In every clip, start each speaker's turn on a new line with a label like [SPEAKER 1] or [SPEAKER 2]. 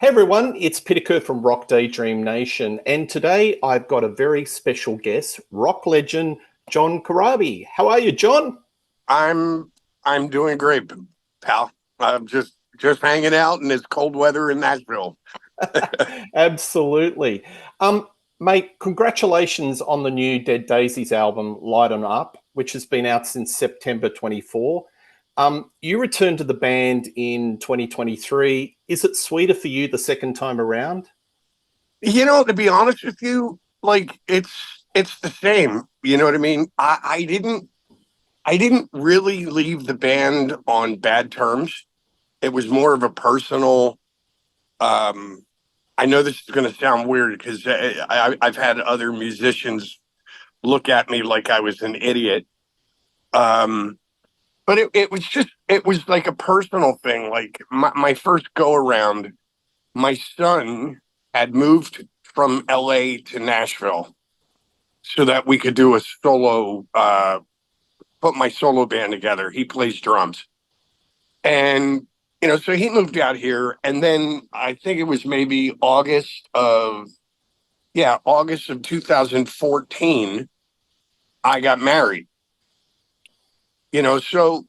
[SPEAKER 1] Hey everyone, it's Peter from Daydream Nation, and today I've got a very special guest, rock legend John Corabi. How are you, John?
[SPEAKER 2] I'm I'm doing great, pal. I'm just hanging out in this cold weather in Nashville.
[SPEAKER 1] Absolutely. Um, Mate, congratulations on the new Dead Daisies album, Light On Up, which has been out since September 24. You returned to the band in 2023. Is it sweeter for you the second time around?
[SPEAKER 2] To be honest with you, like it's the same. You know what I mean? I didn't really leave the band on bad terms. It was more of a personal. Um, I know this is going to sound weird because I've had other musicians look at me like I was an idiot. Um, but it was like a personal thing. Like my first go around, my son had moved from LA to Nashville so that we could do a solo put my solo band together. He plays drums. And so he moved out here, and then I think it was maybe August of 2014 I got married. So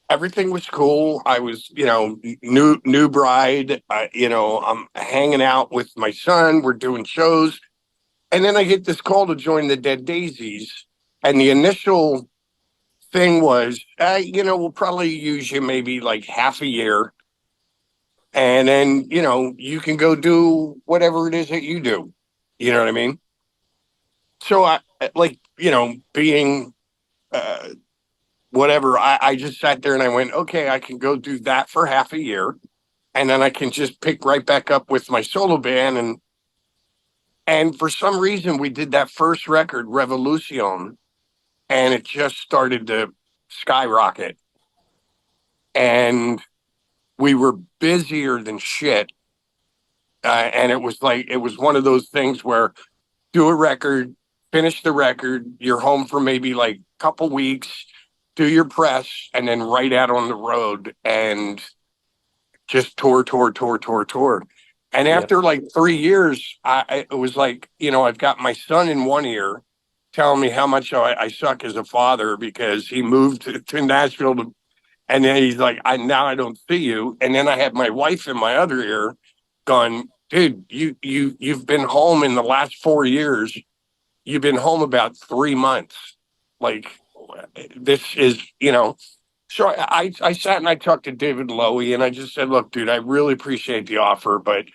[SPEAKER 2] everything was cool. I was, new bride. I'm hanging out with my son. We're doing shows, and then I get this call to join the Dead Daisies. And the initial thing was, we'll probably use you maybe like half a year, and then you can go do whatever it is that you do. You know what I mean? So I like, being uh, whatever. I just sat there and I went, okay, I can go do that for half a year, and then I can just pick right back up with my solo band. And for some reason, we did that first record, Revolution, and it just started to skyrocket. And we were busier than shit. And it was one of those things where do a record, finish the record, you're home for maybe like a couple weeks, do your press, and then right out on the road and just tour. And
[SPEAKER 1] Yeah.
[SPEAKER 2] after like 3 years, it was like, I've got my son in one ear telling me how much I suck as a father because he moved to Nashville and then he's like, now I don't see you. And then I had my wife in my other ear going, dude, you've been home in the last 4 years. You've been home about 3 months. Like this is, so I sat and I talked to David Lowy and I just said, look, dude, I really appreciate the offer, but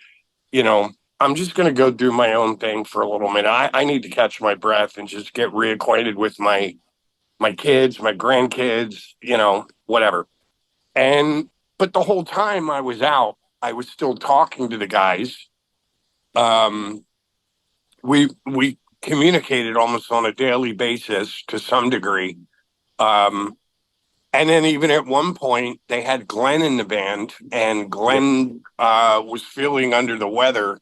[SPEAKER 2] you know, I'm just going to go do my own thing for a little minute. I need to catch my breath and just get reacquainted with my kids, my grandkids, whatever. And but the whole time I was out, I was still talking to the guys. Um, we communicated almost on a daily basis to some degree. Um, and then even at one point, they had Glenn in the band, and
[SPEAKER 1] Yep.
[SPEAKER 2] Glenn was feeling under the weather.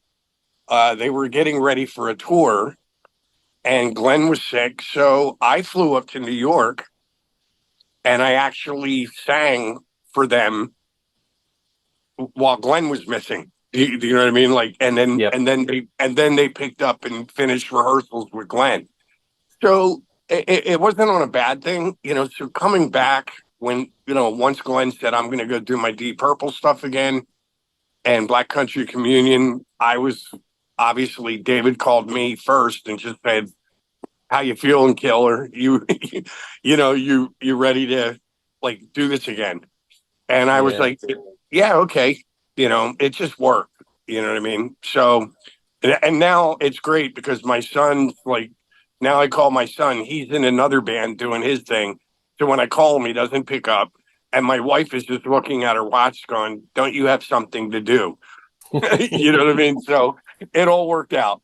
[SPEAKER 2] They were getting ready for a tour, and Glenn was sick. So I flew up to New York, and I actually sang for them while Glenn was missing. Do you know what I mean? Like,
[SPEAKER 1] Yep.
[SPEAKER 2] and then they picked up and finished rehearsals with Glenn. So it wasn't on a bad thing, So coming back when once Glenn said I'm going to go do my Deep Purple stuff again and Black Country Communion, I was obviously David called me first and just said, "How you feeling, Killer? You ready to like do this again?" And I was
[SPEAKER 1] Yeah.
[SPEAKER 2] like, "Yeah, okay." It just worked. You know what I mean? So, and now it's great because my son's like, now I call my son, he's in another band doing his thing. So when I call him, he doesn't pick up. And my wife is just looking at her watch going, don't you have something to do? You know what I mean? So it all worked out.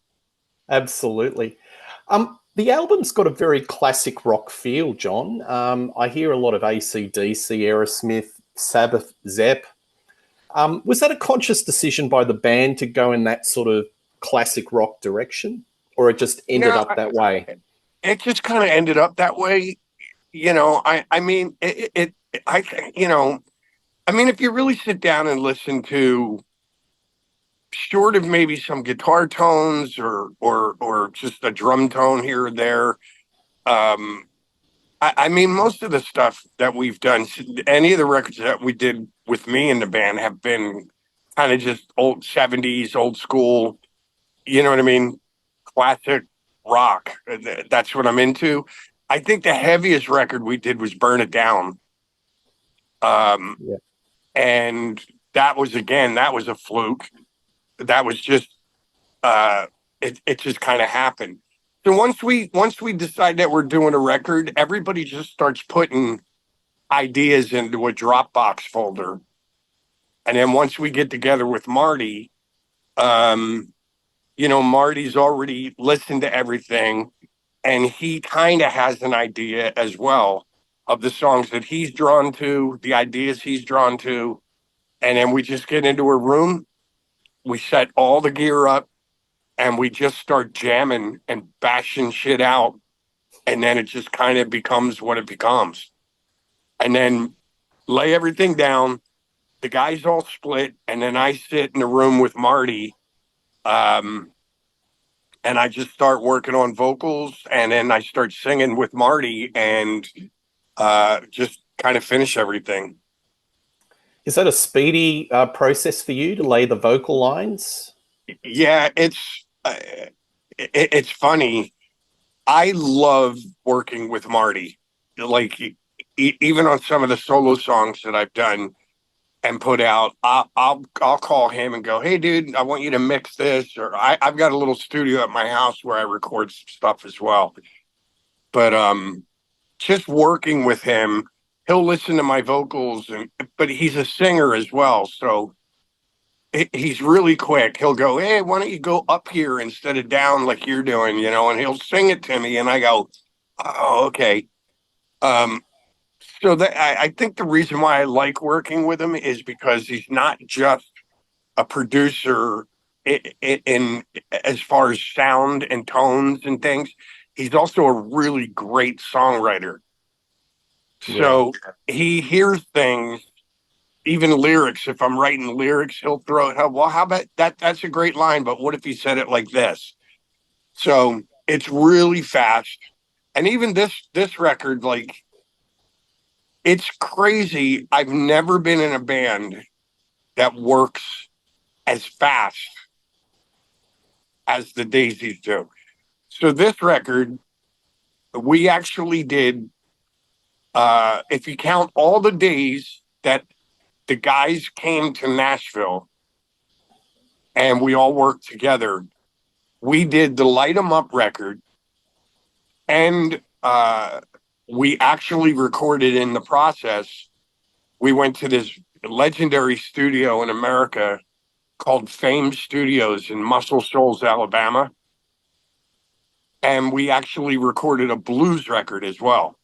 [SPEAKER 1] Absolutely. The album's got a very classic rock feel, John. I hear a lot of AC/DC, Aerosmith, Sabbath, Zepp. Was that a conscious decision by the band to go in that sort of classic rock direction, or it just ended
[SPEAKER 2] No,
[SPEAKER 1] up that way?
[SPEAKER 2] it just kind of ended up that way. I mean, I, you know, I mean, if you really sit down and listen to short of maybe some guitar tones or just a drum tone here or there. I mean, most of the stuff that we've done, any of the records that we did with me in the band have been kind of just old 70s, old school, you know what I mean? Classic rock. That's what I'm into. I think the heaviest record we did was Burn It Down.
[SPEAKER 1] Yeah.
[SPEAKER 2] And that was a fluke. That was just, it just kind of happened. So once we decide that we're doing a record, everybody just starts putting ideas into a Dropbox folder. And then once we get together with Marty, Marty's already listened to everything, and he kind of has an idea as well of the songs that he's drawn to, the ideas he's drawn to. And then we just get into a room, we set all the gear up, and we just start jamming and bashing shit out. And then it just kind of becomes what it becomes. And then lay everything down. The guys all split. And then I sit in the room with Marty. And I just start working on vocals. And then I start singing with Marty and just kind of finish everything.
[SPEAKER 1] Is that a speedy process for you to lay the vocal lines?
[SPEAKER 2] Yeah, it's funny. I love working with Marty. Like even on some of the solo songs that I've done and put out, I'll call him and go, "Hey, dude, I want you to mix this." Or I've got a little studio at my house where I record some stuff as well. But just working with him, he'll listen to my vocals, but he's a singer as well, so he's really quick. He'll go, "Hey, why don't you go up here instead of down like you're doing?" And he'll sing it to me, and I go, "Oh, okay." So that I think the reason why I like working with him is because he's not just a producer in as far as sound and tones and things. He's also a really great songwriter. So he hears things, even lyrics. If I'm writing lyrics, he'll throw it. Well, how about that? That's a great line, but what if he said it like this? So it's really fast. And even this record, like, it's crazy. I've never been in a band that works as fast as the Daisies do. So this record, we actually did, if you count all the days that the guys came to Nashville and we all worked together, we did the Light 'Em Up record, and we actually recorded in the process. We went to this legendary studio in America called Fame Studios in Muscle Shoals, Alabama. And we actually recorded a blues record as well.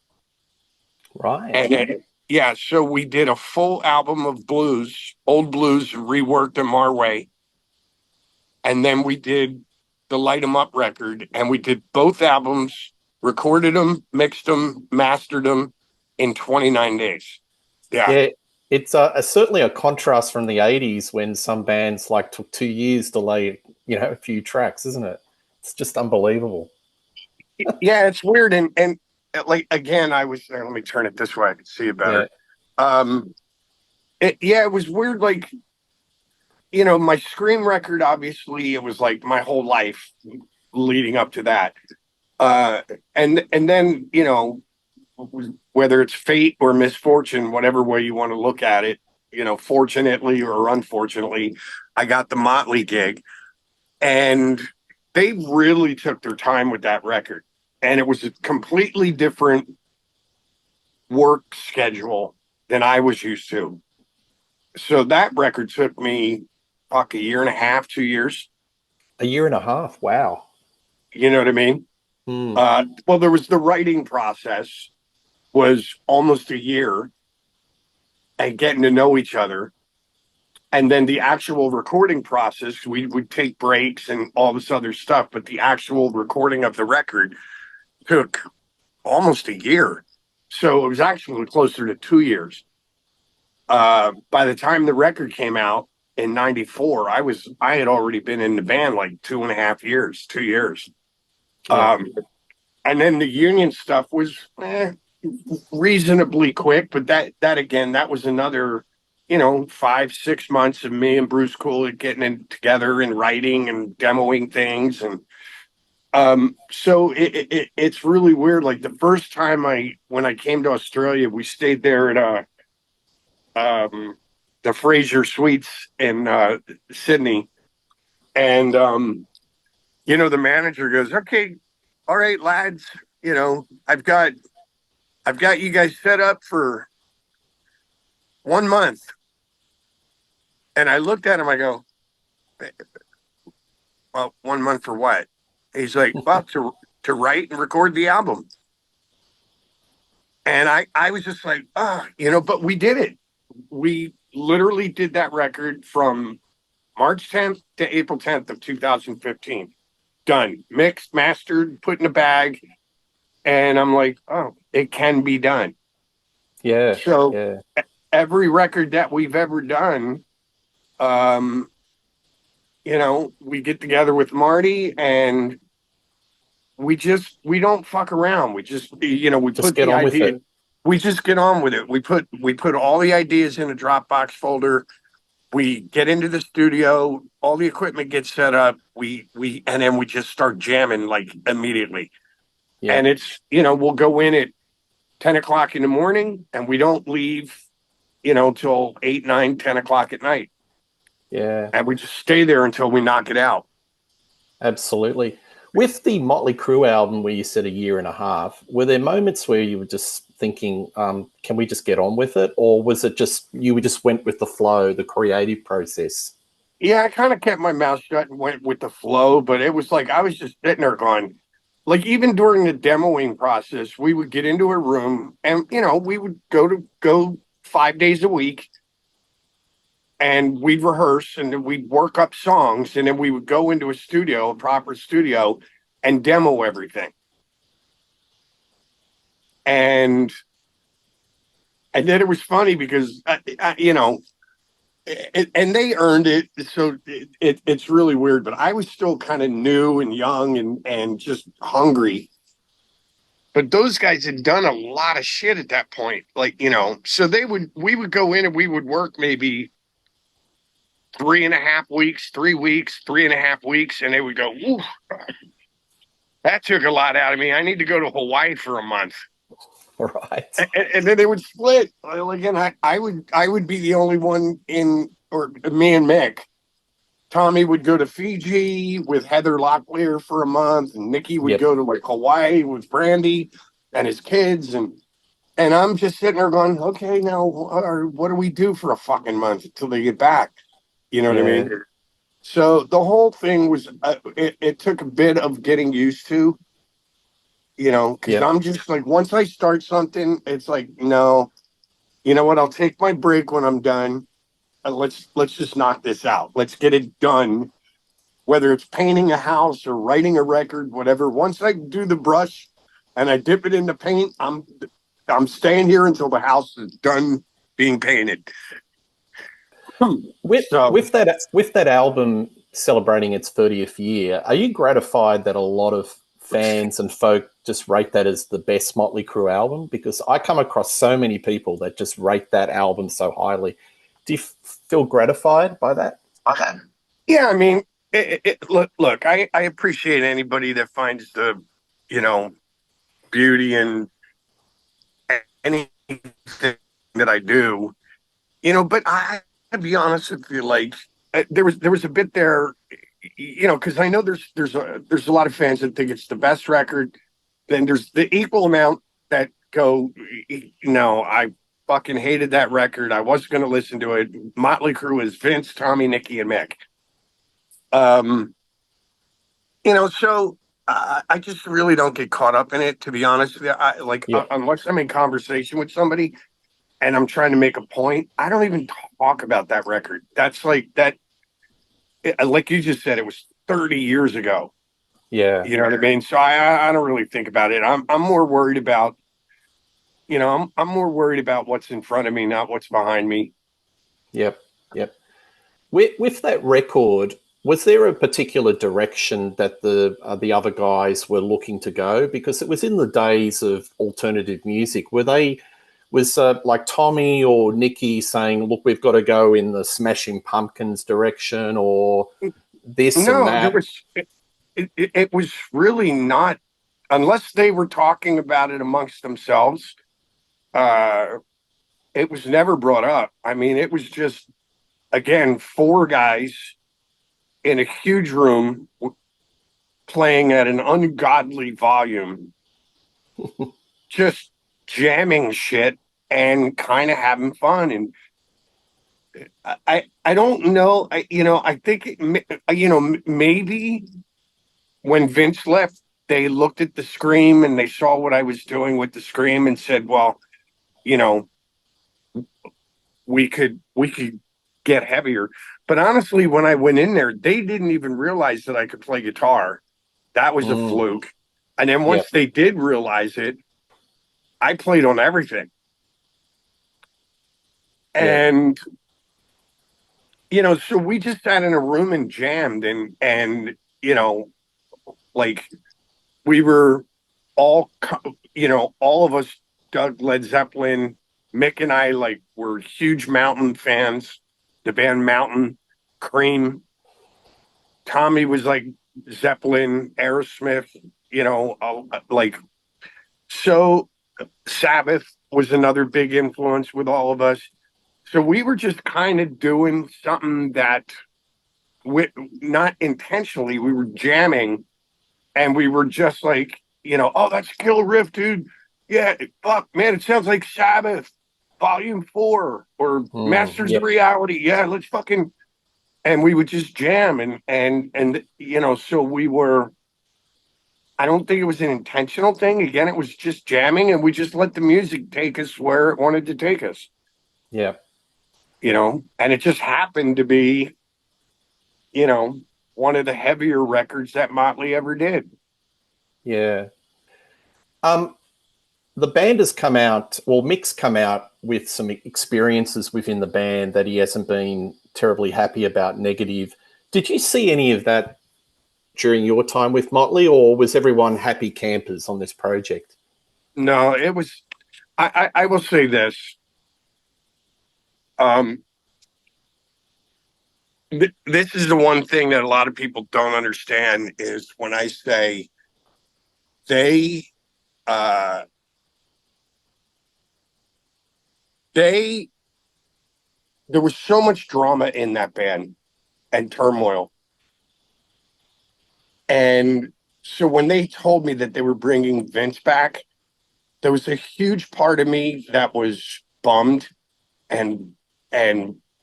[SPEAKER 1] Right.
[SPEAKER 2] And so we did a full album of blues, old blues, reworked them our way. And then we did the Light 'Em Up record, and we did both albums, recorded them, mixed them, mastered them in 29 days.
[SPEAKER 1] Yeah, it's certainly a contrast from the 80s when some bands took 2 years to lay, a few tracks, isn't it? It's just unbelievable.
[SPEAKER 2] Yeah, it's weird. And like, again, I was there. Let me turn it this way. I can see it better. Yeah. It was weird. Like, my Scream record, obviously, it was like my whole life leading up to that. And then, whether it's fate or misfortune, whatever way you want to look at it, fortunately or unfortunately, I got the Motley gig, and they really took their time with that record. And it was a completely different work schedule than I was used to. So that record took me a year and a half, 2 years.
[SPEAKER 1] A year and a half. Wow.
[SPEAKER 2] You know what I mean? Well, there was the writing process was almost a year and getting to know each other. And then the actual recording process, we would take breaks and all this other stuff. But the actual recording of the record took almost a year. So it was actually closer to 2 years. By the time the record came out, in '94, I had already been in the band like 2.5 years, 2 years.
[SPEAKER 1] Yeah.
[SPEAKER 2] And then the union stuff was reasonably quick, but that again, that was another, 5, 6 months of me and Bruce Kulick getting in together and writing and demoing things. And so it's really weird. Like the first time when I came to Australia, we stayed there at the Fraser Suites in Sydney. And the manager goes, "Okay, all right, lads, I've got you guys set up for 1 month." And I looked at him, I go, "Well, 1 month for what?" He's like, "Well, to write and record the album." And I was just like, but we did it. We literally did that record from March 10th to April 10th of 2015. Done. Mixed, mastered, put in a bag. And I'm like, oh, it can be done.
[SPEAKER 1] Yeah.
[SPEAKER 2] So every record that we've ever done, we get together with Marty and we don't fuck around. We just, we
[SPEAKER 1] Just
[SPEAKER 2] put
[SPEAKER 1] get
[SPEAKER 2] the
[SPEAKER 1] on with
[SPEAKER 2] idea.
[SPEAKER 1] it.
[SPEAKER 2] We just get on with it. We put all the ideas in a Dropbox folder. We get into the studio, all the equipment gets set up. And then we just start jamming like immediately.
[SPEAKER 1] Yeah.
[SPEAKER 2] And it's, we'll go in at 10 o'clock in the morning and we don't leave, till 8, 9, 10 o'clock at night.
[SPEAKER 1] Yeah.
[SPEAKER 2] And we just stay there until we knock it out.
[SPEAKER 1] Absolutely. With the Motley Crue album where you said 1.5 years, were there moments where you were just thinking, can we just get on with it? Or was it just, you just went with the flow, the creative process?
[SPEAKER 2] Yeah, I kind of kept my mouth shut and went with the flow, but it was like, I was just sitting there going, like, even during the demoing process, we would get into a room and, we would go 5 days a week and we'd rehearse and then we'd work up songs and then we would go into a proper studio and demo everything. And then it was funny because, and they earned it. So it's really weird, but I was still kind of new and young and just hungry. But those guys had done a lot of shit at that point. Like, so we would go in and we would work maybe 3.5 weeks, 3 weeks, 3.5 weeks. And they would go, "Ooh, that took a lot out of me. I need to go to Hawaii for a month."
[SPEAKER 1] Right.
[SPEAKER 2] And then they would split. Again, I would be the only one or me and Mick. Tommy would go to Fiji with Heather Locklear for a month, and Nikki would go to like Hawaii with Brandy and his kids, and I'm just sitting there going, "Okay, now what do we do for a fucking month until they get back?" You know what I mean? So the whole thing was, it took a bit of getting used to, because I'm just like, once I start something, it's like, no, you know what? I'll take my break when I'm done. Let's just knock this out. Let's get it done. Whether it's painting a house or writing a record, whatever. Once I do the brush and I dip it in the paint, I'm staying here until the house is done being painted.
[SPEAKER 1] With that album celebrating its 30th year, are you gratified that a lot of fans and folk just rate that as the best Motley Crue album? Because I come across so many people that just rate that album so highly. Do you feel gratified by that?
[SPEAKER 2] Yeah, I mean, look, I appreciate anybody that finds the, beauty in anything that I do, but I'd be honest with you, like, there was a bit there, because I know there's a lot of fans that think it's the best record. Then there's the equal amount that go, I fucking hated that record. I wasn't going to listen to it. Motley Crue is Vince, Tommy, Nikki, and Mick. So I just really don't get caught up in it, to be honest with you. Unless I'm in conversation with somebody and I'm trying to make a point, I don't even talk about that record. That's like that. Like you just said, it was 30 years ago.
[SPEAKER 1] Yeah.
[SPEAKER 2] You know what I mean? So I don't really think about it. I'm more worried about, I'm more worried about what's in front of me, not what's behind me.
[SPEAKER 1] Yep. With that record, was there a particular direction that the other guys were looking to go? Because it was in the days of alternative music. Was like Tommy or Nicky saying, "Look, we've got to go in the Smashing Pumpkins direction," or this and
[SPEAKER 2] No, there
[SPEAKER 1] that?
[SPEAKER 2] was it was really not, unless they were talking about it amongst themselves. Uh, it was never brought up. I mean, it was just, again, four guys in a huge room playing at an ungodly volume, just jamming shit and kind of having fun. And I don't know. I think maybe when Vince left, they looked at the Scream and they saw what I was doing with the Scream and said, well, you know, we could get heavier. But honestly, when I went in there, they didn't even realize that I could play guitar. That was a fluke. And then once they did realize it, I played on everything. And so we just sat in a room and jammed, and like we were all all of us dug Led Zeppelin. Mick and I were huge Mountain fans, the band Mountain, Cream. Tommy was like Zeppelin, Aerosmith, so Sabbath was another big influence with all of us. So we were just kind of doing something that not intentionally, we were jamming, and we were just like, oh, that's a killer riff, dude. Yeah, fuck, man, it sounds like Sabbath, Volume 4 or Masters of Reality. Yeah, let's fucking, and we would just jam, and so we were. I don't think it was an intentional thing. Again, it was just jamming, and we just let the music take us where it wanted to take us.
[SPEAKER 1] Yeah.
[SPEAKER 2] And it just happened to be, one of the heavier records that Motley ever did.
[SPEAKER 1] Yeah. The band has come out, well, Mick's come out with some experiences within the band that he hasn't been terribly happy about, negative. Did you see any of that during your time with Motley, or was everyone happy campers on this project?
[SPEAKER 2] No, it was, I will say this. This is the one thing that a lot of people don't understand is when I say they there was so much drama in that band and turmoil. And so when they told me that they were bringing Vince back, there was a huge part of me that was bummed and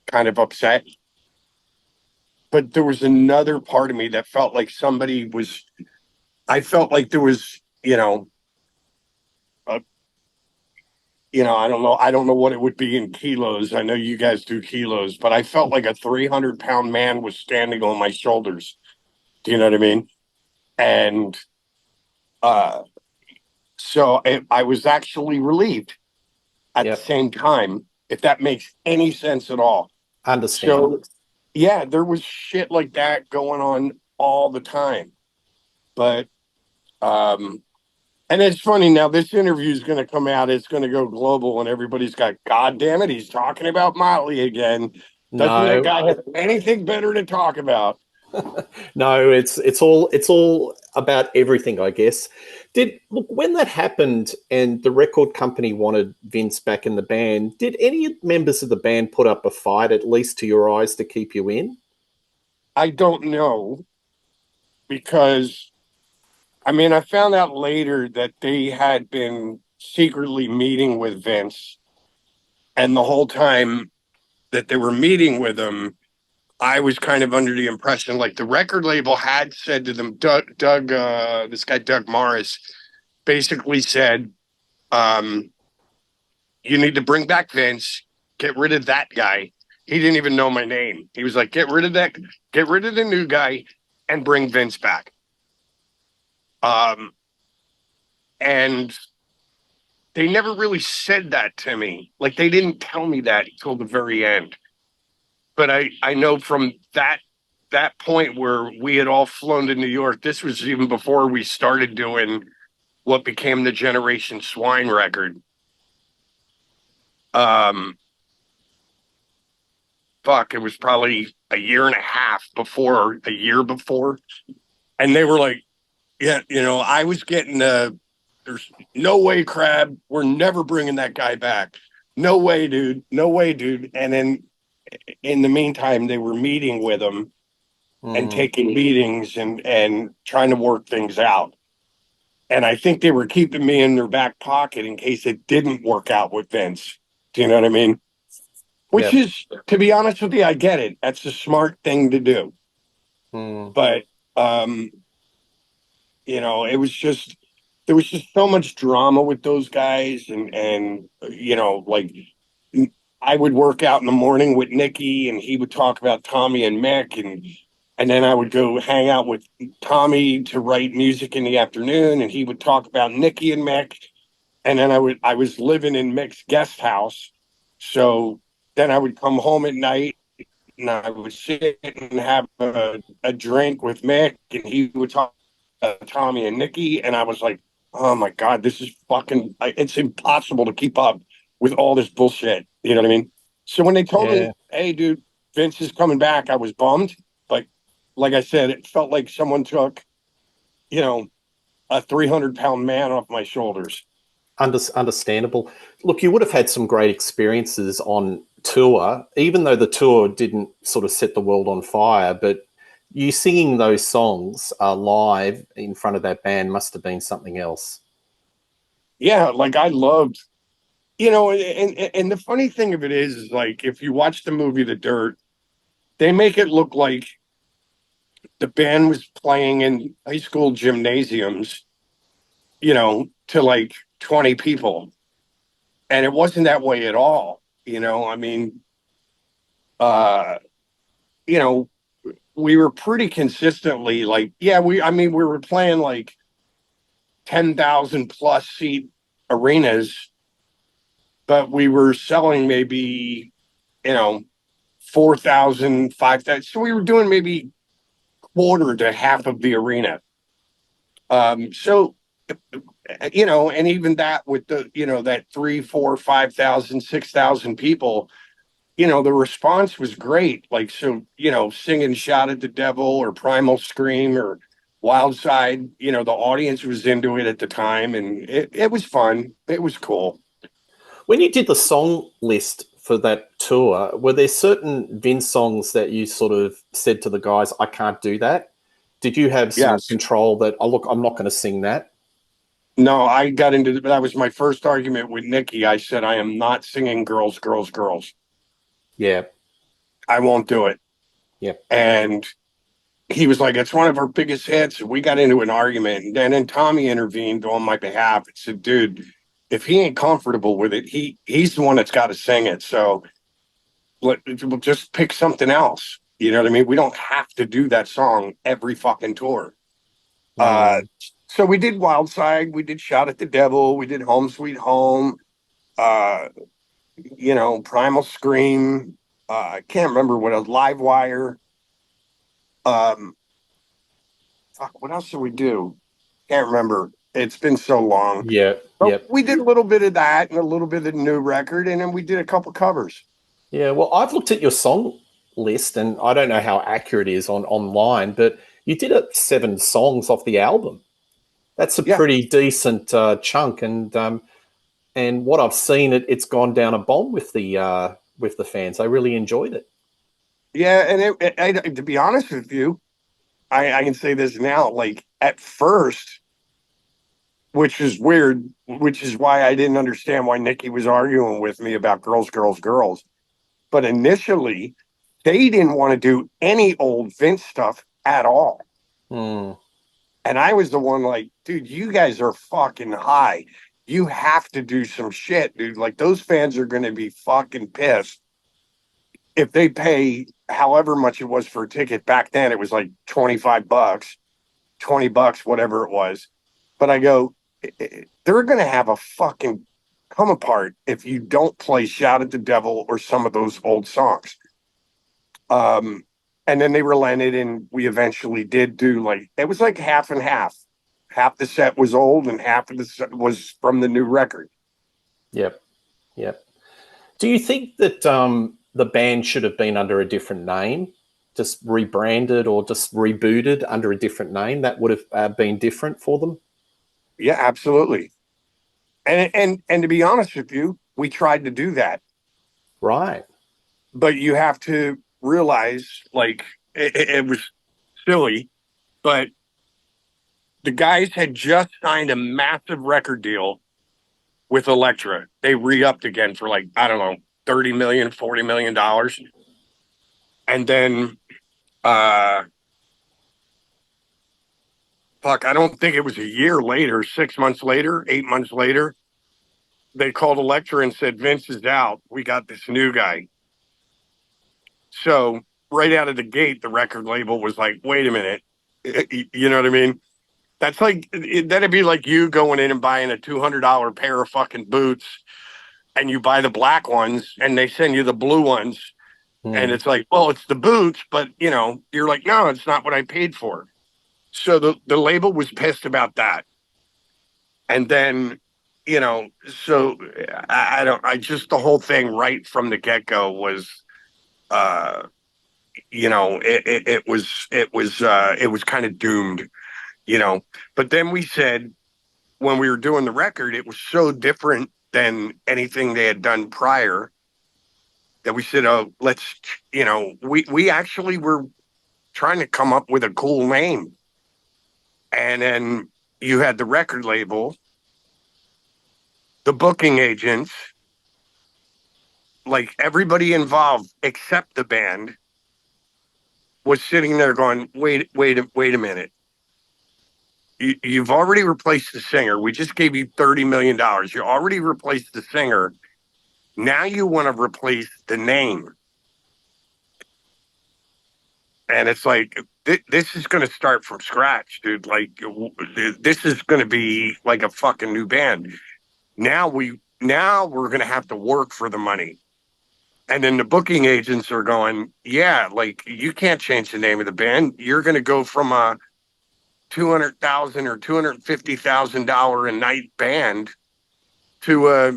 [SPEAKER 2] kind of upset. But there was another part of me that felt like I felt like there was, I don't know what it would be in kilos. I know you guys do kilos, but I felt like a 300-pound man was standing on my shoulders. Do you know what I mean? And so I was actually relieved at the same time, if that makes any sense at all.
[SPEAKER 1] Understand.
[SPEAKER 2] So, yeah, there was shit like that going on all the time. But, and it's funny now, this interview is going to come out, it's going to go global, and everybody's got, God damn it, he's talking about Motley again. Doesn't that guy have anything better to talk about?
[SPEAKER 1] No, it's all about everything, I guess. Look, when that happened and the record company wanted Vince back in the band, did any members of the band put up a fight, at least to your eyes, to keep you in?
[SPEAKER 2] I don't know, because I found out later that they had been secretly meeting with Vince, and the whole time that they were meeting with him, I was kind of under the impression, like, the record label had said to them, this guy, Doug Morris, basically said, you need to bring back Vince, get rid of that guy. He didn't even know my name. He was like, get rid of the new guy and bring Vince back. And they never really said that to me. Like, they didn't tell me that until the very end. but I know from that point where we had all flown to New York, this was even before we started doing what became the Generation Swine record. It was probably a year before. And they were like, yeah, I was getting there's no way, Crab, we're never bringing that guy back. No way, dude. No way, dude. And then in the meantime, they were meeting with him and taking meetings and trying to work things out. And I think they were keeping me in their back pocket in case it didn't work out with Vince. Do you know what I mean? Which is, to be honest with you, I get it. That's a smart thing to do. But, it was just, there was just so much drama with those guys. And like, I would work out in the morning with Nicky and he would talk about Tommy and Mick. And then I would go hang out with Tommy to write music in the afternoon. And he would talk about Nicky and Mick. And then I was living in Mick's guest house. So then I would come home at night and I would sit and have a drink with Mick and he would talk to Tommy and Nicky. And I was like, oh my God, this is it's impossible to keep up with all this bullshit. You know what I mean? So when they told me, hey, dude, Vince is coming back, I was bummed. Like I said, it felt like someone took, a 300-pound man off my shoulders.
[SPEAKER 1] Understandable. Look, you would have had some great experiences on tour, even though the tour didn't sort of set the world on fire. But you singing those songs live in front of that band must have been something else.
[SPEAKER 2] Yeah, like I loved, and the funny thing of it is like if you watch the movie The Dirt, they make it look like the band was playing in high school gymnasiums, to like 20 people. And it wasn't that way at all. I mean, we were pretty consistently like, we were playing like 10,000 plus seat arenas, but we were selling maybe, 4,000, 5,000. So we were doing maybe quarter to half of the arena. And even that with the, that 3, 4, 5,000, 6,000 people, the response was great. Like, so, singing Shout at the Devil or Primal Scream or Wild Side, the audience was into it at the time and it was fun. It was cool.
[SPEAKER 1] When you did the song list for that tour, were there certain Vince songs that you sort of said to the guys, I can't do that? Did you have some control that, look, I'm not going to sing that?
[SPEAKER 2] No, I got into that was my first argument with Nicky. I said, I am not singing Girls, Girls, Girls.
[SPEAKER 1] Yeah.
[SPEAKER 2] I won't do it.
[SPEAKER 1] Yeah.
[SPEAKER 2] And he was like, it's one of our biggest hits. We got into an argument. And then Tommy intervened on my behalf and said, dude, if he ain't comfortable with it, he's the one that's got to sing it. So we'll just pick something else. You know what I mean? We don't have to do that song every fucking tour. So we did Wild Side, we did Shout at the Devil, we did Home Sweet Home, Primal Scream. I can't remember what else. Live Wire. What else did we do? Can't remember. It's been so long.
[SPEAKER 1] Yeah.
[SPEAKER 2] But we did a little bit of that and a little bit of the new record, and then we did a couple covers.
[SPEAKER 1] Yeah, well, I've looked at your song list, and I don't know how accurate it is online, but you did 7 songs off the album. That's a pretty decent chunk, and what I've seen, it's gone down a bomb with the fans. They really enjoyed it.
[SPEAKER 2] Yeah, and to be honest with you, I can say this now. Like at first, which is weird, which is why I didn't understand why Nicky was arguing with me about Girls, Girls, Girls. But initially, they didn't want to do any old Vince stuff at all. And I was the one like, dude, you guys are fucking high. You have to do some shit, dude. Like those fans are going to be fucking pissed if they pay however much it was for a ticket. Back then, it was like $25, $20, whatever it was. But I go, they're going to have a fucking come apart if you don't play Shout at the Devil or some of those old songs. And then they relented, and we eventually did do like it was like half and half. Half the set was old, and half of the set was from the new record.
[SPEAKER 1] Yep. Yep. Do you think that the band should have been under a different name, just rebranded or just rebooted under a different name? That would have been different for them.
[SPEAKER 2] Yeah, absolutely. And to be honest with you, we tried to do that,
[SPEAKER 1] Right.
[SPEAKER 2] but you have to realize, like, it was silly, but the guys had just signed a massive record deal with Elektra. They re-upped again for like, I don't know, 30 million, $40 million. And then I don't think it was a year later, 6 months later, 8 months later, they called Elektra and said, Vince is out. We got this new guy. So right out of the gate, the record label was like, wait a minute. You know what I mean? That's like, that'd be like you going in and buying a $200 pair of fucking boots, and you buy the black ones and they send you the blue ones. And it's like, well, it's the boots, but you're like, no, it's not what I paid for. So the label was pissed about that. And then, so I just, the whole thing right from the get-go was, it was kind of doomed, but then we said, when we were doing the record, it was so different than anything they had done prior that we said, oh, let's, we actually were trying to come up with a cool name. And then you had the record label, the booking agents, like everybody involved except the band was sitting there going, wait a minute. You've already replaced the singer. We just gave you $30 million. You already replaced the singer. Now you want to replace the name. And it's like, this is going to start from scratch, dude. Like, this is going to be like a fucking new band. Now we're going to have to work for the money. And then the booking agents are going, yeah, like, you can't change the name of the band. You're going to go from a $200,000 or $250,000 a night band to a,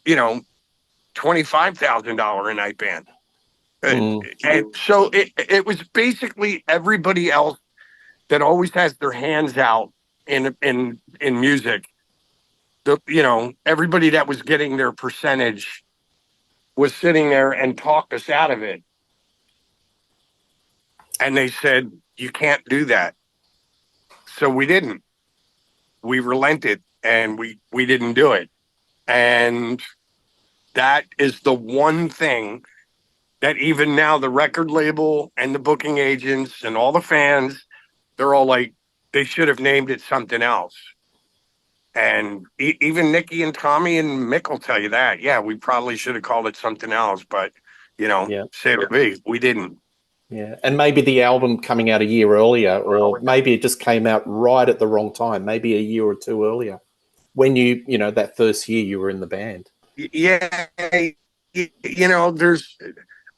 [SPEAKER 2] $25,000 a night band. And so it was basically everybody else that always has their hands out in music. Everybody that was getting their percentage was sitting there and talked us out of it. And they said, you can't do that. So we didn't. We relented and we didn't do it. And that is the one thing that even now the record label and the booking agents and all the fans, they're all like, they should have named it something else. And even Nikki and Tommy and Mick will tell you that. Yeah, we probably should have called it something else, but say it be, we didn't.
[SPEAKER 1] Yeah, and maybe the album coming out a year earlier, or maybe it just came out right at the wrong time, maybe a year or two earlier, when that first year you were in the band.
[SPEAKER 2] Yeah, there's,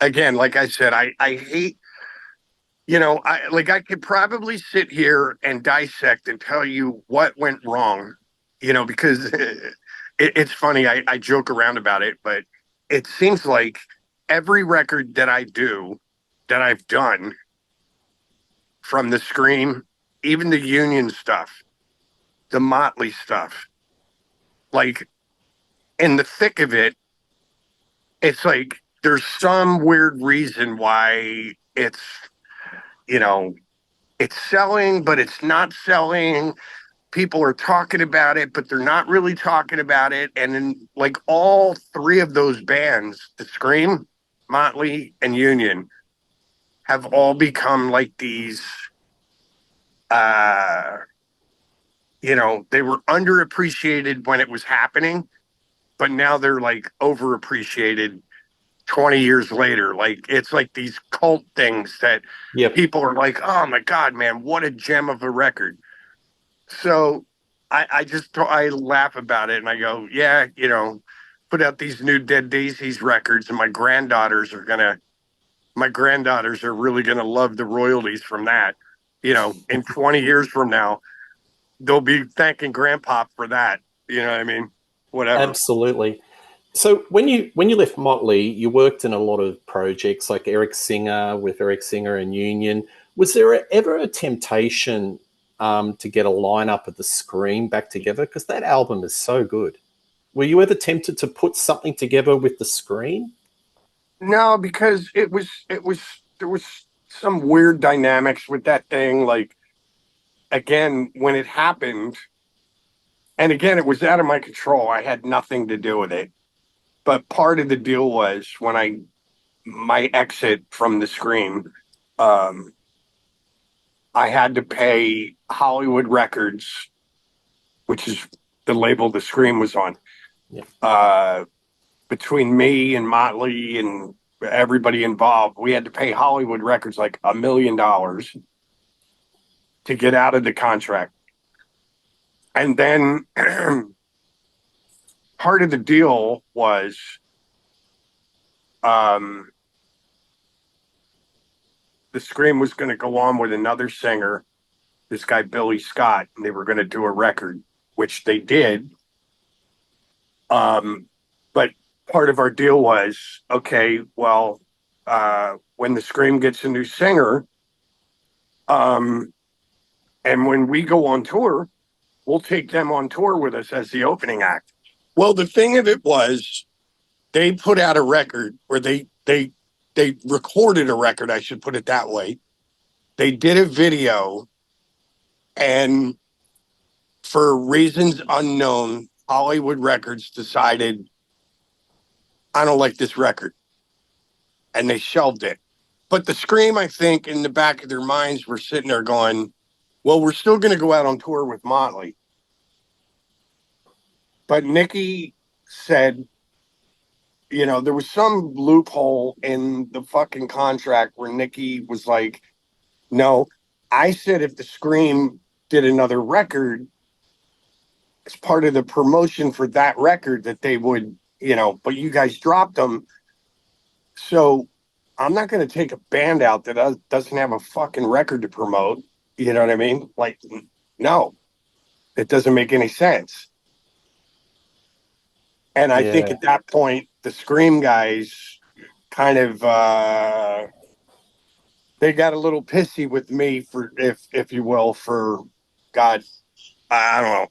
[SPEAKER 2] again, like I said, I hate, I could probably sit here and dissect and tell you what went wrong, because it's funny. I joke around about it, but it seems like every record that I've done, from the Scream, even the Union stuff, the Motley stuff, like, in the thick of it, it's like there's some weird reason why it's selling, but it's not selling. People are talking about it, but they're not really talking about it. And then, like, all three of those bands, the Scream, Motley, and Union, have all become like these, they were underappreciated when it was happening, but now they're like overappreciated 20 years later. Like, it's like these cult things that people are like, oh my God, man, what a gem of a record. So I laugh about it and I go, yeah, put out these new Dead Daisies records and my my granddaughters are really going to love the royalties from that. You know, in 20 years from now, they'll be thanking Grandpa for that. You know what I mean? Whatever.
[SPEAKER 1] Absolutely. So when you left Motley, you worked in a lot of projects like Eric Singer with Eric Singer and Union. Was there ever a temptation to get a lineup of the Scream back together? Because that album is so good. Were you ever tempted to put something together with the Scream?
[SPEAKER 2] No, because there was some weird dynamics with that thing. Like, again, when it happened, and again, it was out of my control. I had nothing to do with it. But part of the deal was when my exit from the Scream, um, I had to pay Hollywood Records, which is the label the Scream was on.
[SPEAKER 1] Yeah.
[SPEAKER 2] Between me and Motley and everybody involved, we had to pay Hollywood Records like $1 million to get out of the contract. And then part of the deal was the Scream was going to go on with another singer, this guy Billy Scott, and they were going to do a record, which they did. But part of our deal was, okay, well, when the Scream gets a new singer, and when we go on tour, we'll take them on tour with us as the opening act. Well, the thing of it was, they put out a record where they recorded a record, I should put it that way. They did a video, and for reasons unknown, Hollywood Records decided, I don't like this record. And they shelved it. But the Scream, I think, in the back of their minds were sitting there going, well, we're still going to go out on tour with Motley. But Nikki said, you know, there was some loophole in the fucking contract where Nikki was like, no, I said if the Scream did another record, as part of the promotion for that record, that they would, you know, but you guys dropped them. So I'm not going to take a band out that doesn't have a fucking record to promote. You know what I mean? Like, no, it doesn't make any sense. And I think at that point, the Scream guys kind of, they got a little pissy with me for, if you will, for God, I don't know,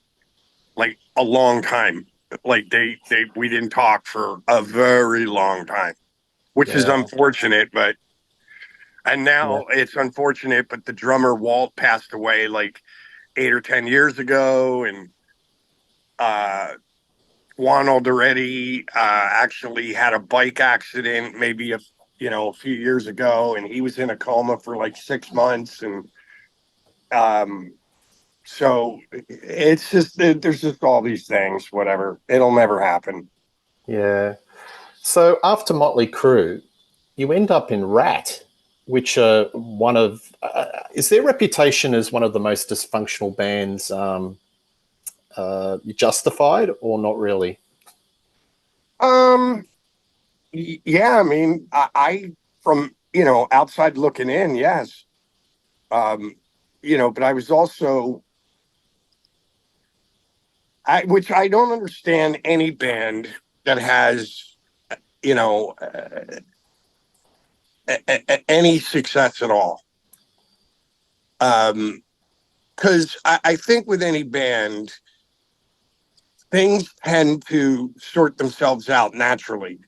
[SPEAKER 2] like a long time. Like we didn't talk for a very long time, which is unfortunate, but, and now it's unfortunate, but the drummer Walt passed away like 8 or 10 years ago. And, Juan Alderetti actually had a bike accident maybe a few years ago, and he was in a coma for like 6 months. And so it's just, there's just all these things, whatever. It'll never happen.
[SPEAKER 1] Yeah. So after Motley Crue, you end up in Ratt, which are one of, is their reputation as one of the most dysfunctional bands justified or not really?
[SPEAKER 2] Yeah, I mean, I from, outside looking in, yes. But I was also, which I don't understand any band that has, any success at all. Because I think with any band, things tend to sort themselves out naturally.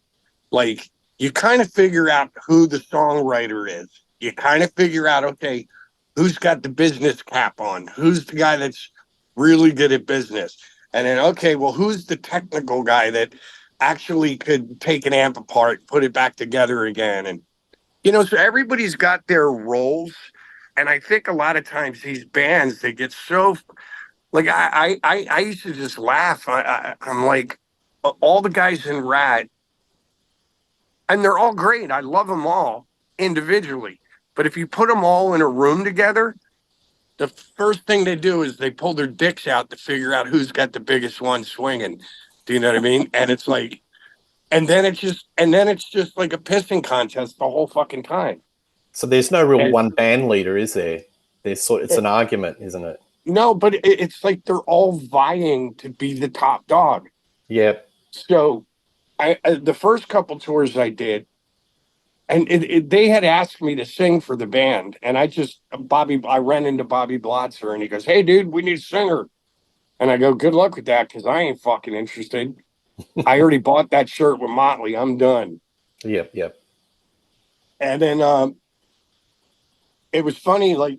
[SPEAKER 2] Like, you kind of figure out who the songwriter is. You kind of figure out, okay, who's got the business cap on? Who's the guy that's really good at business? And then, okay, well, who's the technical guy that actually could take an amp apart, put it back together again? And, so everybody's got their roles. And I think a lot of times these bands, they get so, like, I used to just laugh. I'm like, all the guys in Ratt, and they're all great. I love them all individually. But if you put them all in a room together, the first thing they do is they pull their dicks out to figure out who's got the biggest one swinging. Do you know what I mean? And it's like, And then it's just like a pissing contest the whole fucking time.
[SPEAKER 1] So there's no real
[SPEAKER 2] And
[SPEAKER 1] one band leader, is there? It's an argument, isn't it?
[SPEAKER 2] no, but it's like they're all vying to be the top dog.
[SPEAKER 1] Yep.
[SPEAKER 2] So I the first couple tours I did, and they had asked me to sing for the band, and I ran into Bobby Blotzer, and he goes, "Hey, dude, we need a singer," and I go, "Good luck with that, because I ain't fucking interested. I already bought that shirt with Motley. I'm done."
[SPEAKER 1] Yep.
[SPEAKER 2] And then it was funny, like.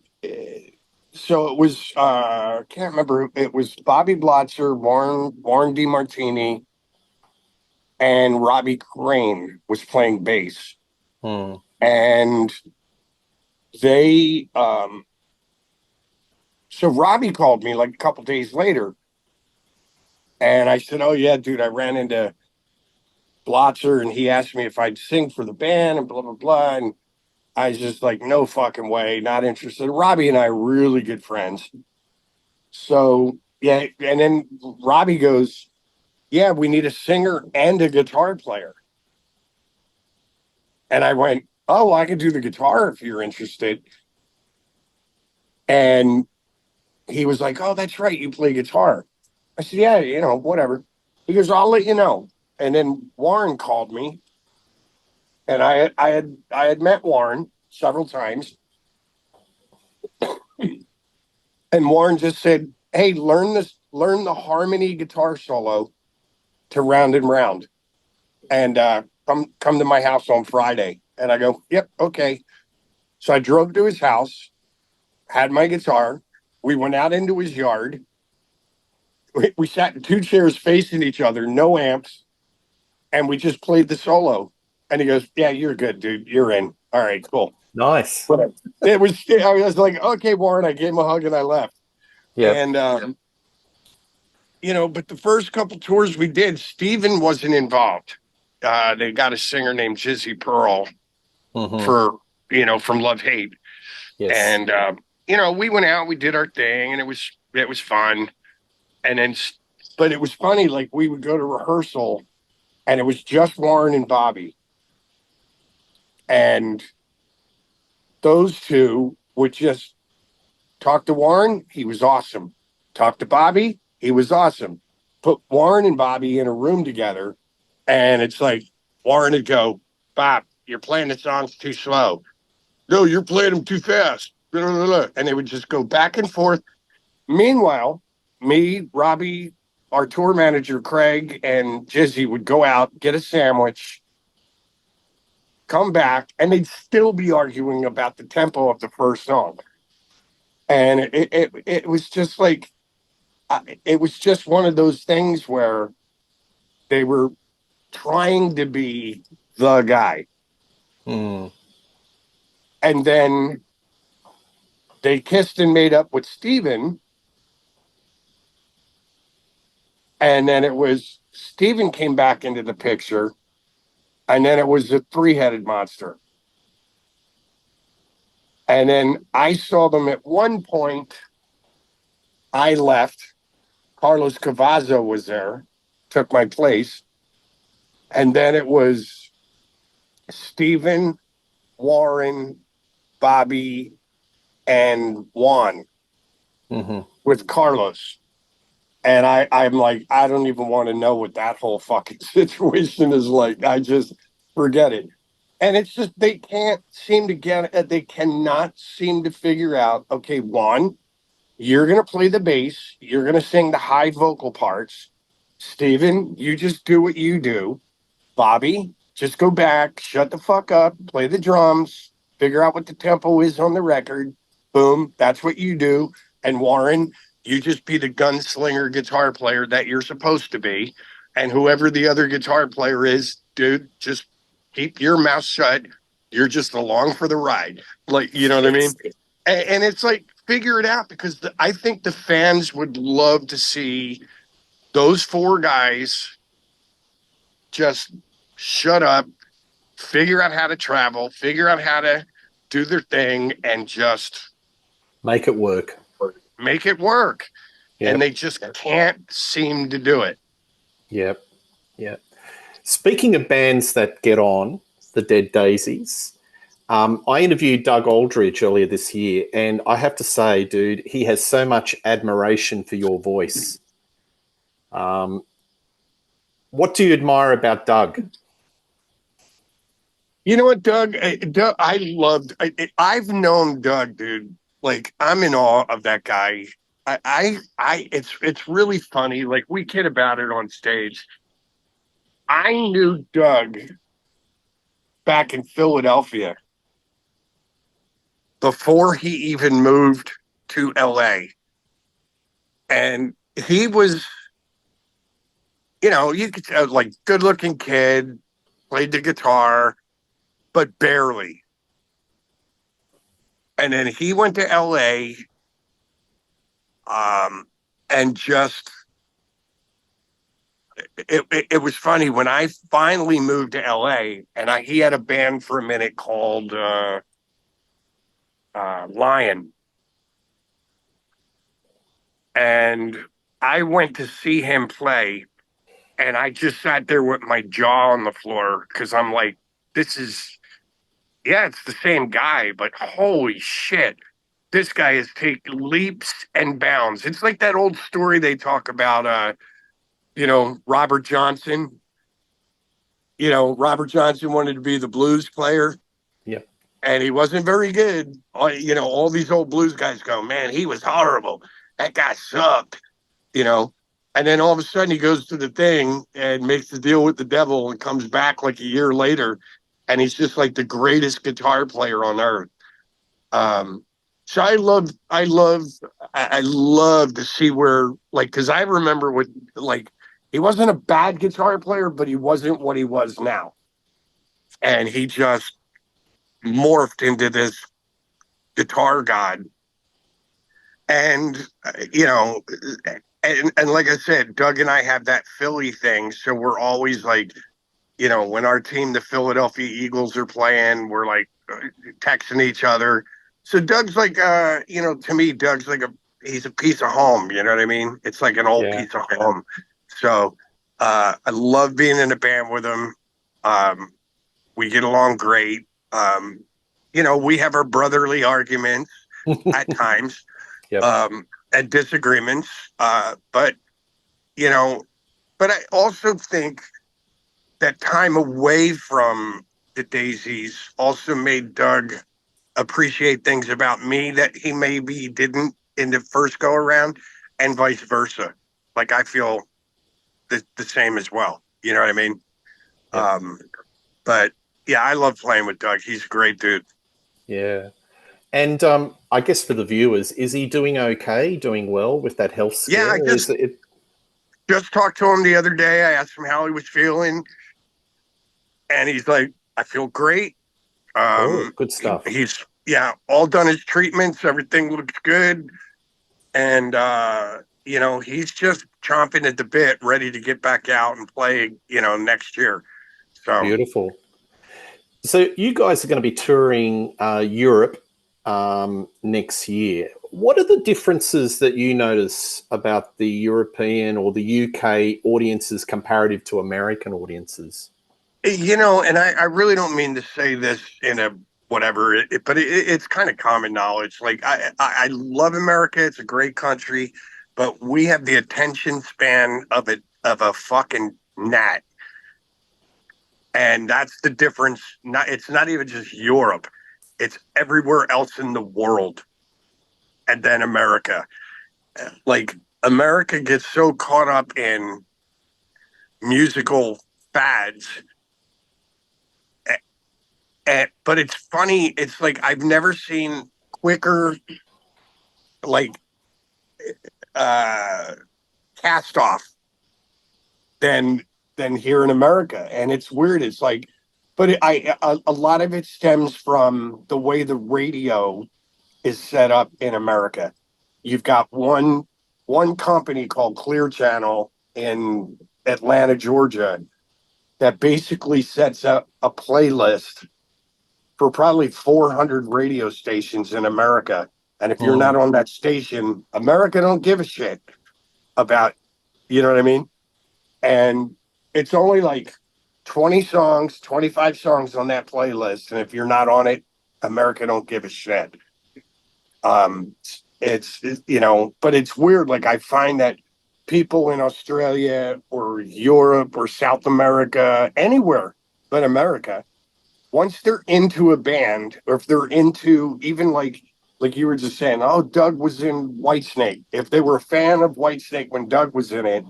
[SPEAKER 2] So it was I can't remember. It was Bobby Blotzer, Warren DeMartini, and Robbie Crane was playing bass. And they so Robbie called me like a couple days later, and I said, "Oh yeah, dude, I ran into Blotzer and he asked me if I'd sing for the band and blah blah blah." And I was just like, "No fucking way, not interested." Robbie and I are really good friends. So yeah, and then Robbie goes, "Yeah, we need a singer and a guitar player." And I went, "Oh, I can do the guitar if you're interested." And he was like, "Oh, that's right, you play guitar." I said, "Yeah, whatever." He goes, "I'll let you know." And then Warren called me, and I had met Warren several times, and Warren just said, "Hey, learn the harmony guitar solo to Round and Round, and come to my house on Friday." And I go, "Yep, okay." So I drove to his house, had my guitar. We went out into his yard. We sat in two chairs facing each other, no amps, and we just played the solo. And he goes, "Yeah, you're good, dude. You're in. All right, cool."
[SPEAKER 1] Nice.
[SPEAKER 2] But I was like, "Okay, Warren." I gave him a hug and I left.
[SPEAKER 1] Yeah.
[SPEAKER 2] And but the first couple tours we did, Steven wasn't involved. They got a singer named Jizzy Pearl for from Love Hate.
[SPEAKER 1] Yes.
[SPEAKER 2] And we went out, we did our thing, and it was fun. And then, but it was funny. Like, we would go to rehearsal, and it was just Warren and Bobby, and those two would just talk to Warren. He was awesome. Talk to Bobby. He was awesome. Put Warren and Bobby in a room together, and it's like Warren would go, "Bob, you're playing the songs too slow." "No, you're playing them too fast." And they would just go back and forth. Meanwhile, me, Robbie, our tour manager, Craig, and Jizzy would go out, get a sandwich, come back, and they'd still be arguing about the tempo of the first song. And it was just like, it was just one of those things where they were trying to be the guy. And then they kissed and made up with Steven. And then it was Steven came back into the picture. And then it was the three-headed monster. And then I saw them at one point. I left. Carlos Cavazzo was there, took my place. And then it was Steven, Warren, Bobby, and Juan with Carlos. And I'm like, I don't even want to know what that whole fucking situation is like. I just forget it. And it's just, they can't seem to get it. They cannot seem to figure out, okay, Juan, you're going to play the bass. You're going to sing the high vocal parts. Steven, you just do what you do. Bobby, just go back, shut the fuck up, play the drums, figure out what the tempo is on the record. Boom, that's what you do. And Warren, you just be the gunslinger guitar player that you're supposed to be. And whoever the other guitar player is, dude, just keep your mouth shut. You're just along for the ride. Like, you know what I mean? And it's like, figure it out, because I think the fans would love to see those four guys just shut up, figure out how to travel, figure out how to do their thing, and just
[SPEAKER 1] make it work.
[SPEAKER 2] Make it work. Yep. And they just can't seem to do it.
[SPEAKER 1] Yep. Speaking of bands that get on, the Dead Daisies, I interviewed Doug Aldridge earlier this year, and I have to say, dude, he has so much admiration for your voice. What do you admire about Doug?
[SPEAKER 2] You know what, Doug? I've known Doug, dude. Like, I'm in awe of that guy. It's really funny. Like, we kid about it on stage. I knew Doug back in Philadelphia before he even moved to LA. And he was, you could tell, like, good looking kid, played the guitar, but barely. And then he went to LA, and just, it was funny when I finally moved to LA, and he had a band for a minute called Lion. And I went to see him play, and I just sat there with my jaw on the floor because I'm like, it's the same guy, but holy shit, this guy has taken leaps and bounds. It's like that old story they talk about, Robert Johnson. Robert Johnson wanted to be the blues player.
[SPEAKER 1] Yep.
[SPEAKER 2] And he wasn't very good. All these old blues guys go, man, he was horrible. That guy sucked, And then all of a sudden he goes to the thing and makes the deal with the devil and comes back like a year later. And he's just like the greatest guitar player on earth. So I love to see where, like, because I remember he wasn't a bad guitar player, but he wasn't what he was now. And he just morphed into this guitar god. And, and like I said, Doug and I have that Philly thing. So we're always like, when our team, the Philadelphia Eagles, are playing, we're like texting each other. So Doug's like, to me, Doug's like he's a piece of home. You know what I mean? It's like an old piece of home. So I love being in a band with him. We get along great. We have our brotherly arguments at times,
[SPEAKER 1] Yep.
[SPEAKER 2] and disagreements. But I also think that time away from the Daisies also made Doug appreciate things about me that he maybe didn't in the first go around, and vice versa. Like, I feel the same as well. You know what I mean? Yep. But yeah, I love playing with Doug. He's a great dude.
[SPEAKER 1] Yeah. And I guess for the viewers, is he doing okay, doing well with that health scare?
[SPEAKER 2] Yeah, just talked to him the other day. I asked him how he was feeling, and he's like, I feel great.
[SPEAKER 1] Good stuff.
[SPEAKER 2] He's all done his treatments. Everything looks good. And, he's just chomping at the bit, ready to get back out and play, next year. So
[SPEAKER 1] beautiful. So you guys are going to be touring Europe next year. What are the differences that you notice about the European or the UK audiences comparative to American audiences?
[SPEAKER 2] And I really don't mean to say this in a whatever, but it's kind of common knowledge. Like, I love America. It's a great country, but we have the attention span of a fucking gnat. And that's the difference. It's not even just Europe. It's everywhere else in the world. And then America. Like, America gets so caught up in musical fads. But it's funny. It's like, I've never seen quicker, like, cast off than here in America. And it's weird. It's like, but a lot of it stems from the way the radio is set up in America. You've got one company called Clear Channel in Atlanta, Georgia, that basically sets up a playlist for probably 400 radio stations in America. And if you're not on that station, America don't give a shit about, you know what I mean? And it's only like 20 songs, 25 songs on that playlist. And if you're not on it, America don't give a shit. But it's weird. Like, I find that people in Australia or Europe or South America, anywhere but America, once they're into a band, or if they're into even like you were just saying, oh, Doug was in Whitesnake. If they were a fan of Whitesnake when Doug was in it,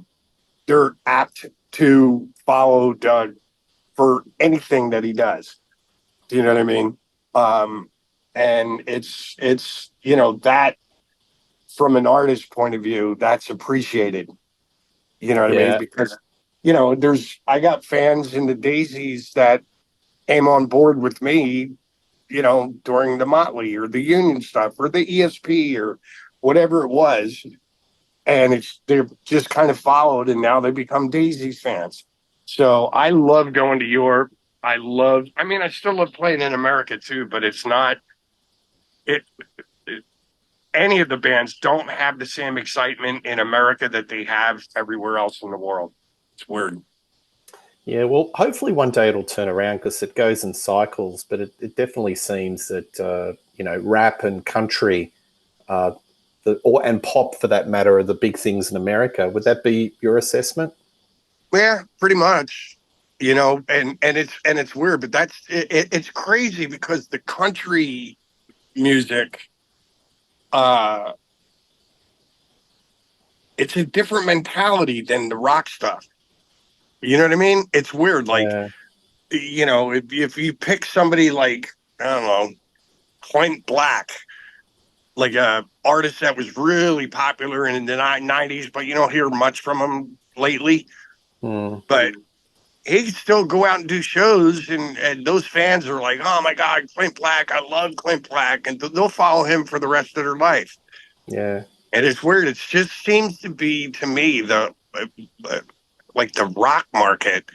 [SPEAKER 2] they're apt to follow Doug for anything that he does. Do you know what I mean? And it's that from an artist point of view, that's appreciated. You know what I mean? Because I got fans in the Daisies that came on board with me, during the Motley or the Union stuff or the ESP or whatever it was. And they're just kind of followed, and now they become Daisies fans. So I love going to Europe. I still love playing in America too, but it's not any of the bands don't have the same excitement in America that they have everywhere else in the world. It's weird.
[SPEAKER 1] Yeah, well, hopefully one day it'll turn around because it goes in cycles, but it definitely seems that, rap and country and pop, for that matter, are the big things in America. Would that be your assessment?
[SPEAKER 2] Yeah, pretty much. And it's weird, but it's crazy because the country music, it's a different mentality than the rock stuff. You know what I mean? It's weird. Like, if you pick somebody like, I don't know, Point Black, like a artist that was really popular in the 90s, but you don't hear much from him lately. But he can still go out and do shows, and those fans are like, oh my God, Clint Black, I love Clint Black, and they'll follow him for the rest of their life.
[SPEAKER 1] Yeah.
[SPEAKER 2] And it's weird. It just seems to be, to me, the rock market,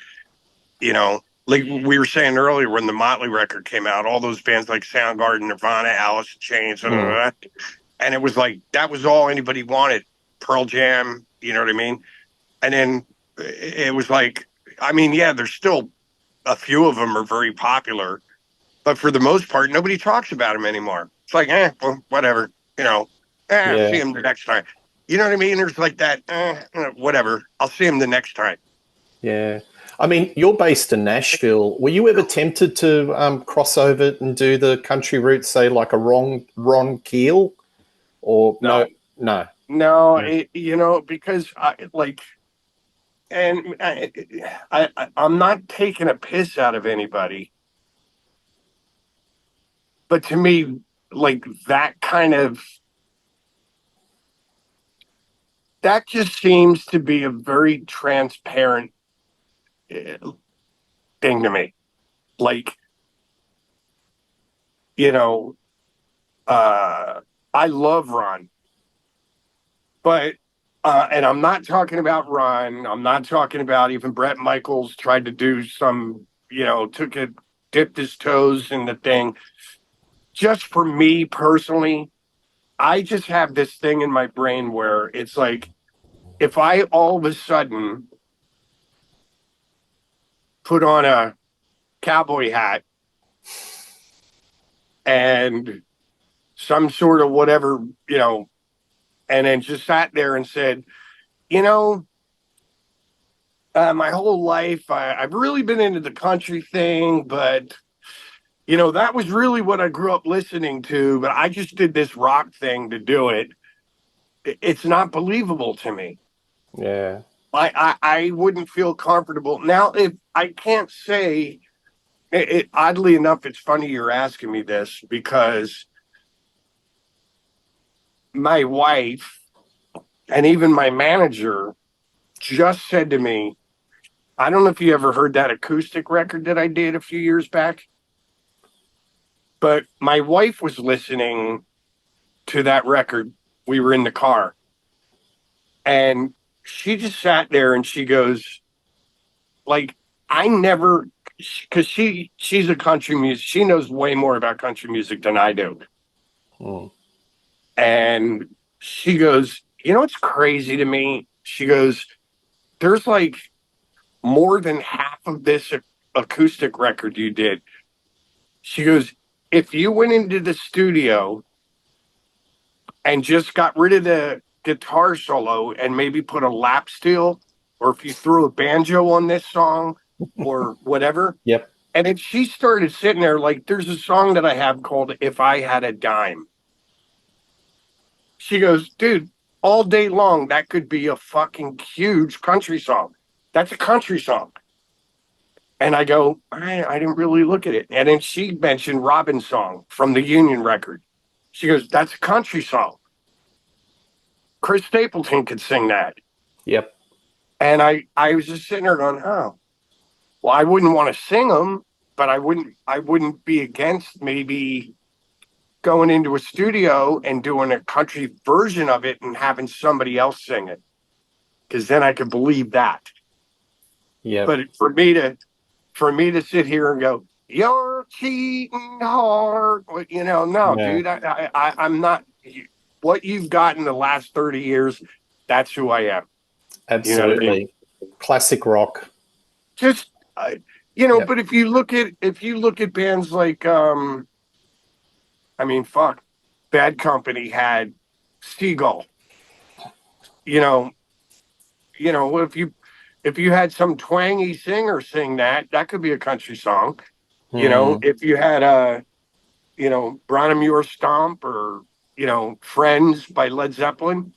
[SPEAKER 2] like we were saying earlier, when the Motley record came out, all those bands like Soundgarden, Nirvana, Alice in Chains, and it was like, that was all anybody wanted. Pearl Jam, you know what I mean? And then it was like, there's still a few of them are very popular, but for the most part, nobody talks about them anymore. It's like, well, whatever, I'll see him the next time. You know what I mean? There's like that, whatever. I'll see him the next time.
[SPEAKER 1] Yeah. You're based in Nashville. Were you ever tempted to cross over and do the country route, say like a Ron Keel? Or no?
[SPEAKER 2] Because I'm not taking a piss out of anybody, but to me, like, that just seems to be a very transparent thing to me. Like, I love Ron, but and I'm not talking about Ron. I'm not talking about even Bret Michaels tried to do some, dipped his toes in the thing. Just for me personally, I just have this thing in my brain where it's like, if I all of a sudden put on a cowboy hat and some sort of whatever, and then just sat there and said, my whole life, I've really been into the country thing, but, that was really what I grew up listening to, but I just did this rock thing to do it. It's not believable to me.
[SPEAKER 1] Yeah.
[SPEAKER 2] I wouldn't feel comfortable. Now, if I can't say, oddly enough, it's funny you're asking me this, because my wife and even my manager just said to me, I don't know if you ever heard that acoustic record that I did a few years back, but my wife was listening to that record. We were in the car, and she just sat there and she goes, like, I never, because she's a country music. She knows way more about country music than I do. And she goes, it's crazy to me. She goes, there's like more than half of this acoustic record you did. She goes, if you went into the studio and just got rid of the guitar solo and maybe put a lap steel, or if you threw a banjo on this song or whatever.
[SPEAKER 1] Yep.
[SPEAKER 2] And if she started sitting there, like, there's a song that I have called If I Had a Dime. She goes, dude, all day long, that could be a fucking huge country song. That's a country song. And I go, I didn't really look at it. And then she mentioned Robin's song from the Union record. She goes, that's a country song. Chris Stapleton could sing that.
[SPEAKER 1] Yep.
[SPEAKER 2] And I was just sitting there going, oh, well, I wouldn't want to sing them, but I wouldn't be against maybe going into a studio and doing a country version of it and having somebody else sing it. Because then I could believe that.
[SPEAKER 1] Yeah.
[SPEAKER 2] But for me to sit here and go, you're cheating hard, no,
[SPEAKER 1] Yeah.
[SPEAKER 2] dude, I'm not. What you've got in the last 30 years, that's who I am.
[SPEAKER 1] Absolutely.
[SPEAKER 2] You know what I mean?
[SPEAKER 1] Classic rock.
[SPEAKER 2] Just, but if you look at bands like, Bad Company had Seagull. If you had some twangy singer sing that could be a country song. If you had Branham Your Stomp or Friends by Led Zeppelin,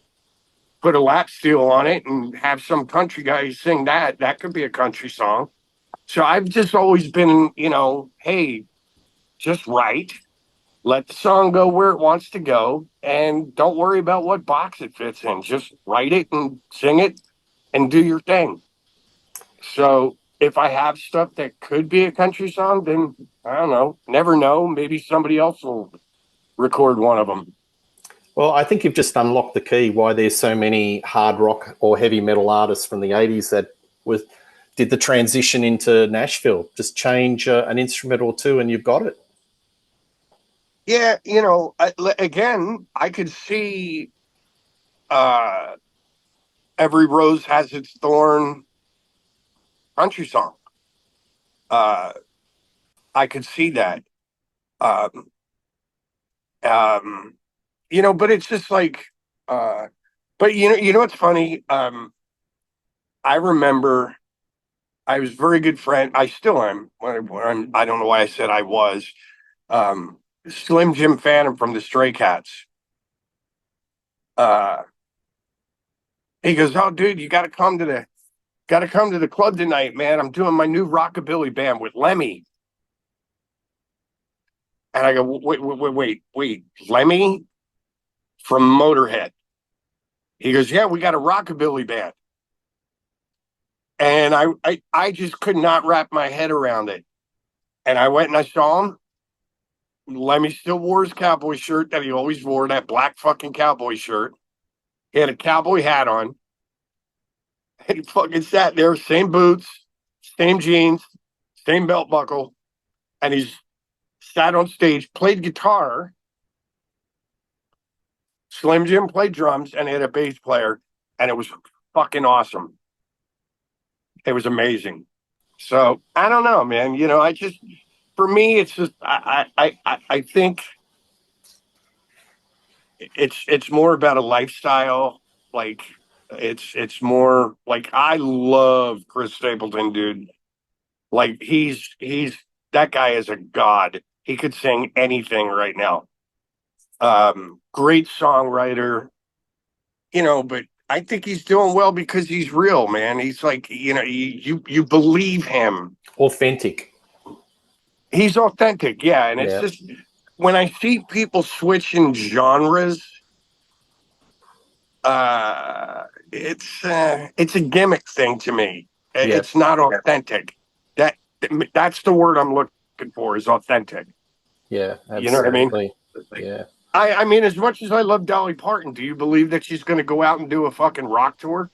[SPEAKER 2] put a lap steel on it and have some country guy sing that could be a country song. So I've just always been, hey, just write, let the song go where it wants to go, and don't worry about what box it fits in. Just write it and sing it and do your thing. So if I have stuff that could be a country song, then I don't know, never know. Maybe somebody else will record one of them.
[SPEAKER 1] Well, I think you've just unlocked the key why there's so many hard rock or heavy metal artists from the 80s that did the transition into Nashville. Just change an instrument or two and you've got it.
[SPEAKER 2] Yeah, I could see Every Rose Has Its Thorn country song. I could see that. But it's just like, but what's funny? I remember I was a very good friend. I still am. I don't know why I said I was. Slim Jim Phantom from the Stray Cats. He goes, oh, dude, you got to come to the club tonight, man. I'm doing my new rockabilly band with Lemmy. And I go, wait, Lemmy from Motorhead. He goes, yeah, we got a rockabilly band. And I just could not wrap my head around it. And I went and I saw him. Lemmy still wore his cowboy shirt that he always wore, that black fucking cowboy shirt. He had a cowboy hat on. And he fucking sat there, same boots, same jeans, same belt buckle. And he's sat on stage, played guitar. Slim Jim played drums and he had a bass player. And it was fucking awesome. It was amazing. So I don't know, man. For me, it's just I think it's more about a lifestyle. Like it's more like I love Chris Stapleton, dude. Like he's that guy is a god. He could sing anything right now. Great songwriter, but I think he's doing well because he's real, man. He's like, you believe him.
[SPEAKER 1] Authentic.
[SPEAKER 2] He's authentic, yeah. And it's just when I see people switching genres, it's a gimmick thing to me. It's not authentic. That's the word I'm looking for is authentic.
[SPEAKER 1] Yeah, absolutely.
[SPEAKER 2] You know what I mean?
[SPEAKER 1] Yeah.
[SPEAKER 2] I mean, as much as I love Dolly Parton, do you believe that she's going to go out and do a fucking rock tour?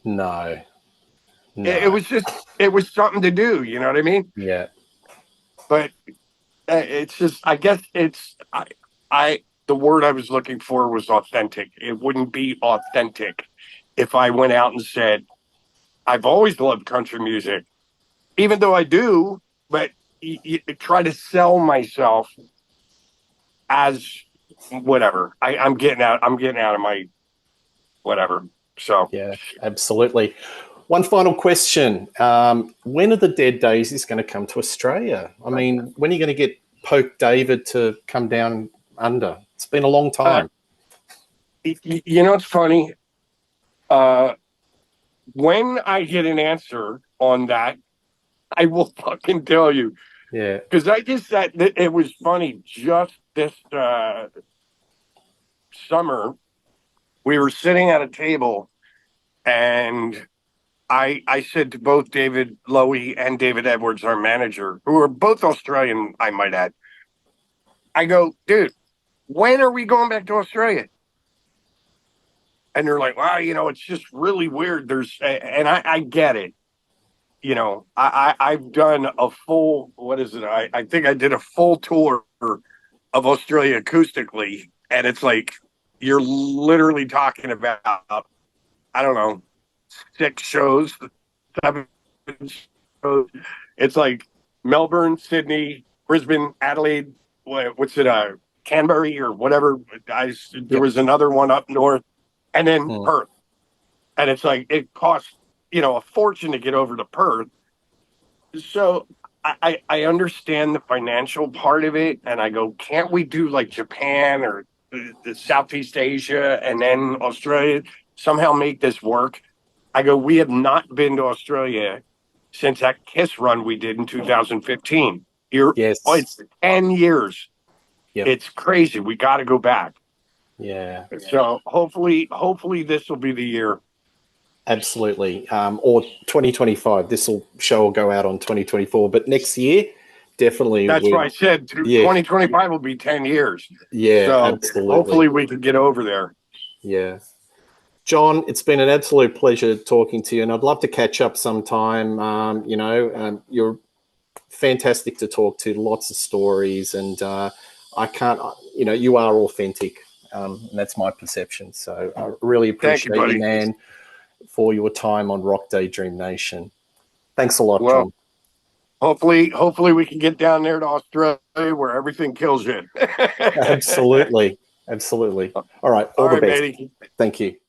[SPEAKER 1] No.
[SPEAKER 2] It was something to do. You know what I mean?
[SPEAKER 1] Yeah.
[SPEAKER 2] But it's just, I guess the word I was looking for was authentic. It wouldn't be authentic if I went out and said, I've always loved country music. even though I do, but you try to sell myself as whatever. I'm getting out. I'm getting out of my whatever. So
[SPEAKER 1] Yeah, absolutely. One final question. When are the Dead Daisies going to come to Australia? I mean, when are you going to get Poke David to come down under? It's been a long time.
[SPEAKER 2] you know, it's funny. Uh, when I get an answer on that, I will fucking tell you.
[SPEAKER 1] Yeah.
[SPEAKER 2] Because I just said that it was funny. Just this summer, we were sitting at a table, and I said to both David Lowy and David Edwards, our manager, who are both Australian, I might add, I go, dude, when are we going back to Australia? And they're like, wow, you know, it's just really weird. And I get it. You know, I've done a full, what is it? I think I did a full tour of Australia acoustically. And it's like, you're literally talking about, I don't know, 6 shows, 7 shows. It's like Melbourne, Sydney, Brisbane, Adelaide, what's it, Canberra or whatever. There was another one up north, and then Perth. And it's like, it costs, you know, a fortune to get over to Perth. So I understand the financial part of it. And I go, can't we do like Japan or the Southeast Asia and then Australia, somehow make this work? I go, we have not been to Australia since that Kiss run we did in 2015.
[SPEAKER 1] Yes.
[SPEAKER 2] It's 10 years.
[SPEAKER 1] Yep.
[SPEAKER 2] It's crazy. We got to go back.
[SPEAKER 1] Yeah.
[SPEAKER 2] So hopefully this will be the year.
[SPEAKER 1] Absolutely. Or 2025. This show will go out on 2024. But next year, definitely.
[SPEAKER 2] That's why I said 2025 will be 10 years.
[SPEAKER 1] Yeah,
[SPEAKER 2] so
[SPEAKER 1] absolutely.
[SPEAKER 2] Hopefully we can get over there.
[SPEAKER 1] Yeah. John, it's been an absolute pleasure talking to you, and I'd love to catch up sometime. You're fantastic to talk to, lots of stories, and you are authentic, and that's my perception. So I really appreciate you, man, for your time on Rock Daydream Nation. Thanks a lot, John.
[SPEAKER 2] Hopefully we can get down there to Australia where everything kills you.
[SPEAKER 1] Absolutely. All right. All the best.
[SPEAKER 2] Matey.
[SPEAKER 1] Thank you.